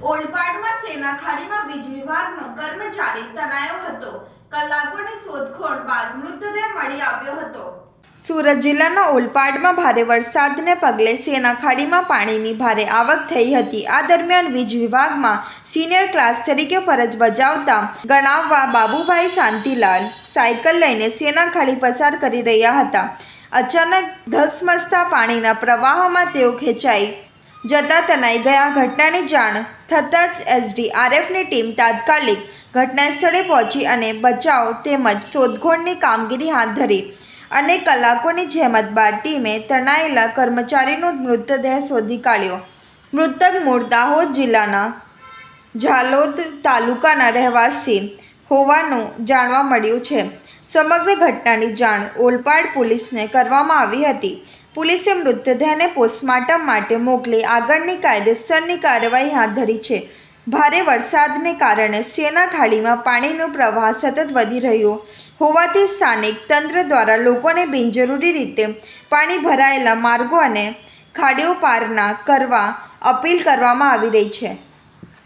ઓલપાડમાં સેના ખાડીમાં વીજ વિભાગનો કર્મચારી તણાયો હતો। કલાકોની શોધખોળ બાદ મૃતદેહ મળી આવ્યો હતો। સુરત જિલ્લાના ઓલપાડમાં ભારે વરસાદને પગલે સેના ખાડીમાં પાણીની ભારે આવક થઈ હતી। આ દરમિયાન વીજ વિભાગમાં સિનિયર ક્લાસ તરીકે ફરજ બજાવતા ગણાવવા બાબુભાઈ શાંતિલાલ સાયકલ લઈને સેના ખાડી પસાર કરી રહ્યા હતા। અચાનક ધસમસતા પાણીના પ્રવાહમાં તેઓ ખેંચાઈ જતા તણાઈ ગયા। ઘટનાની જાણ થતાં જ એસડીઆરએફની ટીમ તાત્કાલિક ઘટના સ્થળે પહોંચી અને બચાવ તેમજ શોધખોળની કામગીરી હાથ ધરી। અને કલાકોની જહેમત બાદ ટીમે તણાયેલા કર્મચારીનો મૃતદેહ શોધી કાઢ્યો। મૃતક મૂળ દાહોદ જિલ્લાના ઝાલોદ તાલુકાના રહેવાસી હોવાનું જાણવા મળ્યું છે। સમગ્ર ઘટનાની જાણ ઓલપાડ પોલીસને કરવામાં આવી હતી। પોલીસે મૃતદેહને પોસ્ટમોર્ટમ માટે મોકલી આગળની કાયદેસરની કાર્યવાહી હાથ ધરી છે। ભારે વરસાદને કારણે સેના ખાડીમાં પાણીનો પ્રવાહ સતત વધી રહ્યો હોવાથી સ્થાનિક તંત્ર દ્વારા લોકોને બિનજરૂરી રીતે પાણી ભરાયેલા માર્ગો અને ખાડીઓ પાર ના કરવા અપીલ કરવામાં આવી રહી છે।